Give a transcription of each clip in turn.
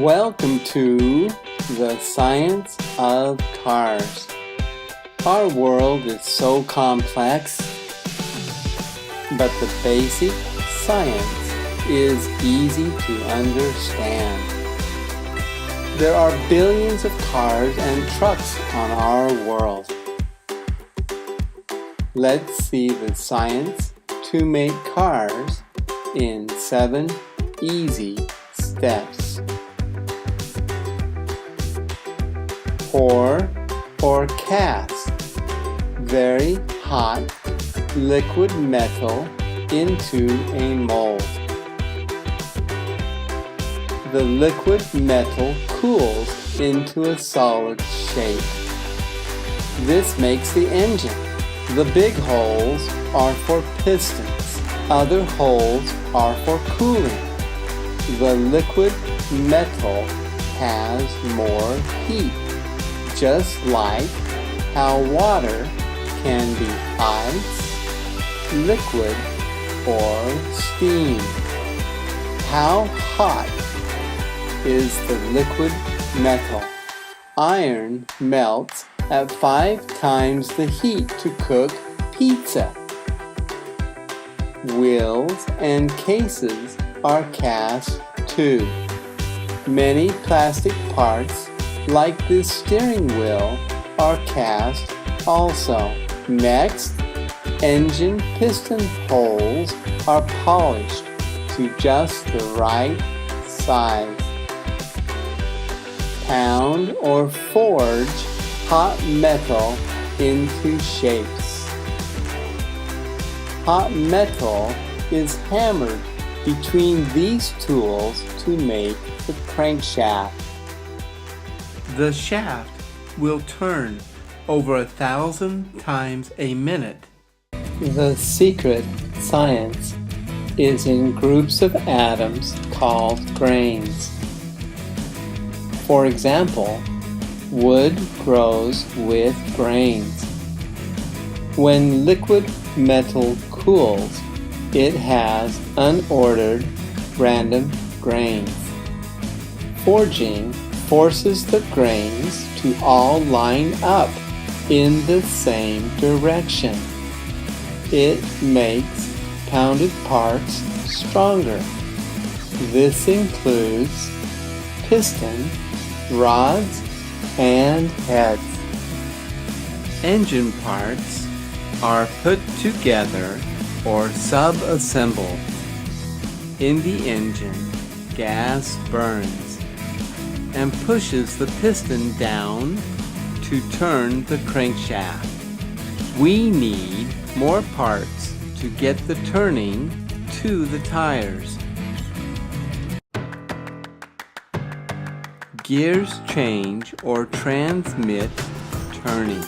Welcome to the science of cars. Our world is so complex, but the basic science is easy to understand. There are billions of cars and trucks on our world. Let's see the science to make cars in 7 easy steps. Pour or cast very hot liquid metal into a mold. The liquid metal cools into a solid shape. This makes the engine. The big holes are for pistons. Other holes are for cooling. The liquid metal has more heat, just like how water can be ice, liquid, or steam. How hot is the liquid metal? Iron melts at 5 times the heat to cook pizza. Wheels and cases are cast too. Many plastic parts, like this steering wheel, are cast also. Next, engine piston holes are polished to just the right size. Pound or forge hot metal into shapes. Hot metal is hammered between these tools to make the crankshaft. The shaft will turn over 1,000 times a minute. The secret science is in groups of atoms called grains. For example, wood grows with grains. When liquid metal cools, it has unordered random grains. Forging forces the grains to all line up in the same direction. It makes pounded parts stronger. This includes piston, rods, and heads. Engine parts are put together or sub-assembled. In the engine, gas burns and pushes the piston down to turn the crankshaft. We need more parts to get the turning to the tires. Gears change or transmit turning.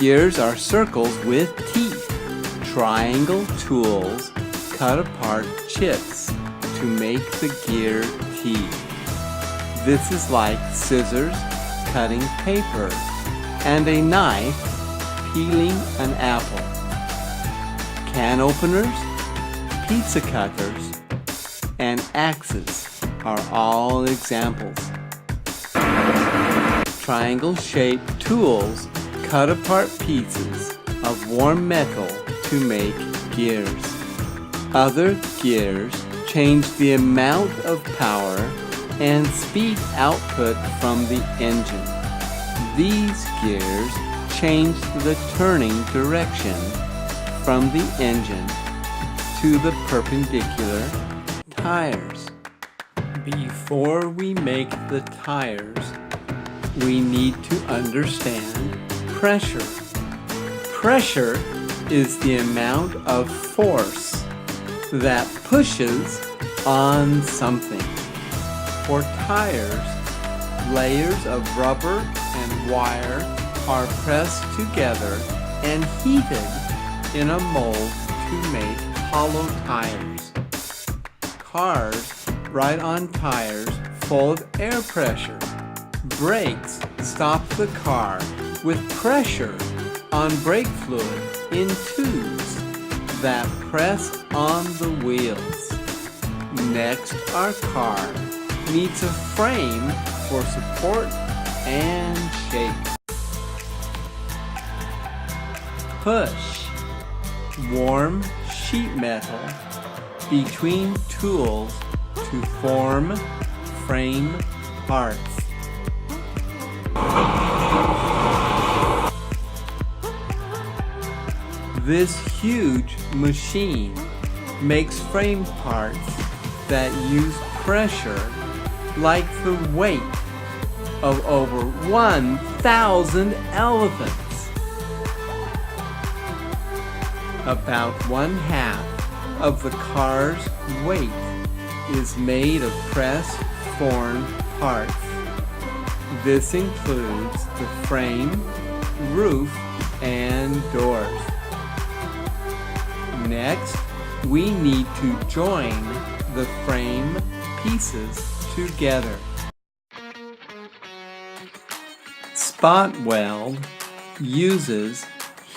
Gears are circles with teeth. Triangle tools cut apart chips to make the gear teeth. This is like scissors cutting paper and a knife peeling an apple. Can openers, pizza cutters, and axes are all examples. Triangle-shaped tools cut apart pieces of warm metal to make gears. Other gears change the amount of power and speed output from the engine. These gears change the turning direction from the engine to the perpendicular tires. Before we make the tires, we need to understand pressure. Pressure is the amount of force that pushes on something. For tires, layers of rubber and wire are pressed together and heated in a mold to make hollow tires. Cars ride on tires full of air pressure. Brakes stop the car with pressure on brake fluid in tubes that press on the wheels. Next are cars needs a frame for support and shape. Push warm sheet metal between tools to form frame parts. This huge machine makes frame parts that use pressure like the weight of over 1,000 elephants. About 1/2 of the car's weight is made of press-formed parts. This includes the frame, roof, and doors. Next, we need to join the frame pieces together. Spotweld uses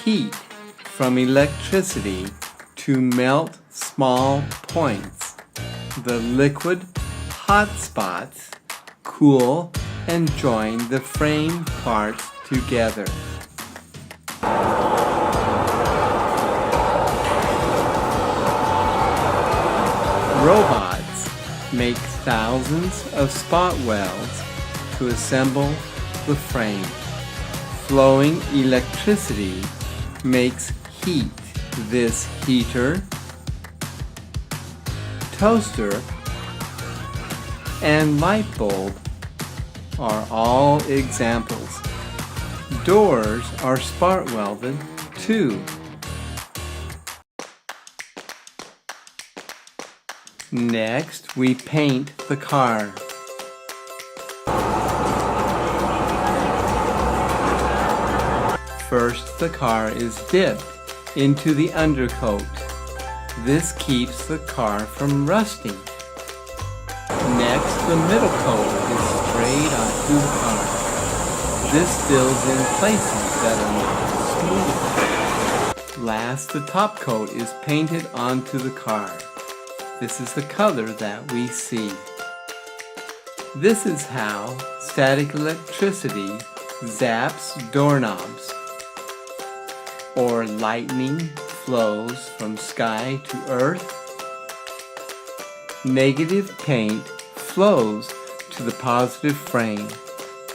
heat from electricity to melt small points. The liquid hot spots cool and join the frame parts together. Robots make thousands of spot welds to assemble the frame. Flowing electricity makes heat. This heater, toaster, and light bulb are all examples. Doors are spot welded too. Next, we paint the car. First, the car is dipped into the undercoat. This keeps the car from rusting. Next, the middle coat is sprayed onto the car. This fills in places that are not smooth. Last, the top coat is painted onto the car. This is the color that we see. This is how static electricity zaps doorknobs, or lightning flows from sky to earth. Negative paint flows to the positive frame.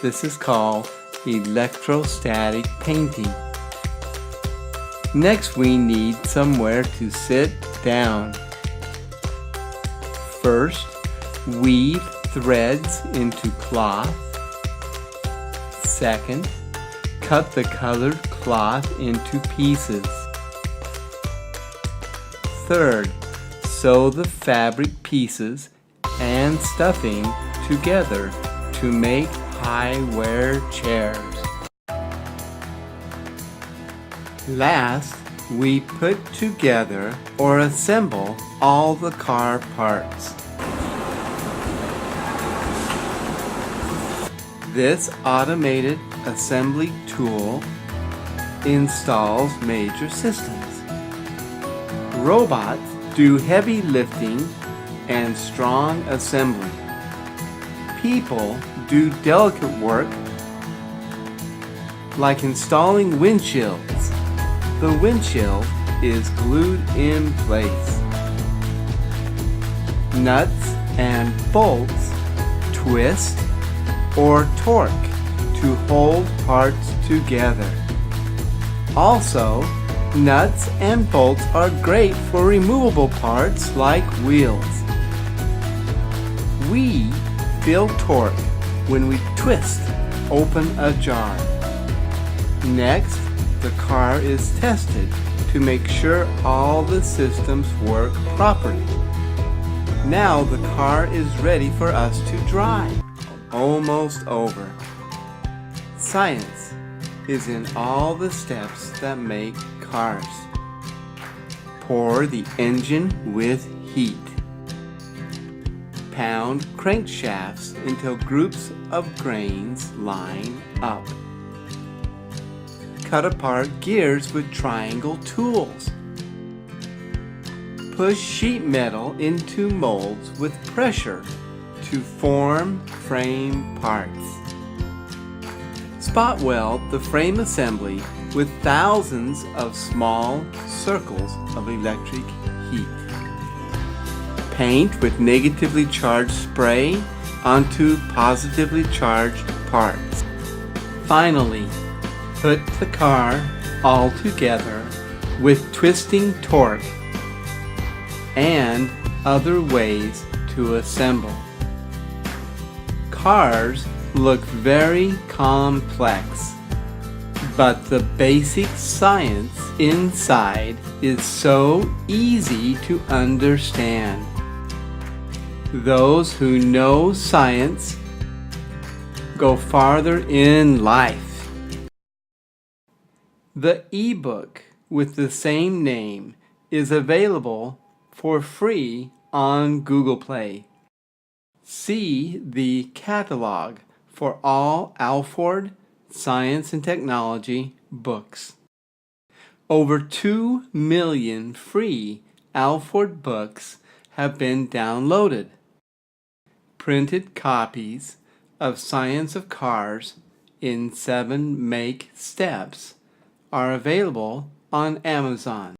This is called electrostatic painting. Next, we need somewhere to sit down. First, weave threads into cloth. Second, cut the colored cloth into pieces. Third, sew the fabric pieces and stuffing together to make high-wear chairs. Last, we put together or assemble all the car parts. This automated assembly tool installs major systems. Robots do heavy lifting and strong assembly. People do delicate work like installing windshields. The windshield is glued in place. Nuts and bolts twist or torque to hold parts together. Also, nuts and bolts are great for removable parts like wheels. We feel torque when we twist open a jar. Next, the car is tested to make sure all the systems work properly. Now the car is ready for us to drive. Almost over. Science is in all the steps that make cars. Pour the engine with heat. Pound crankshafts until groups of grains line up. Cut apart gears with triangle tools. Push sheet metal into molds with pressure to form frame parts. Spotweld the frame assembly with thousands of small circles of electric heat. Paint with negatively charged spray onto positively charged parts. Finally, put the car all together with twisting torque and other ways to assemble. Cars look very complex, but the basic science inside is so easy to understand. Those who know science go farther in life. The ebook with the same name is available for free on Google Play. See the catalog for all Alford Science and Technology books. Over 2 million free Alford books have been downloaded. Printed copies of Science of Cars in 7 Make Steps are available on Amazon.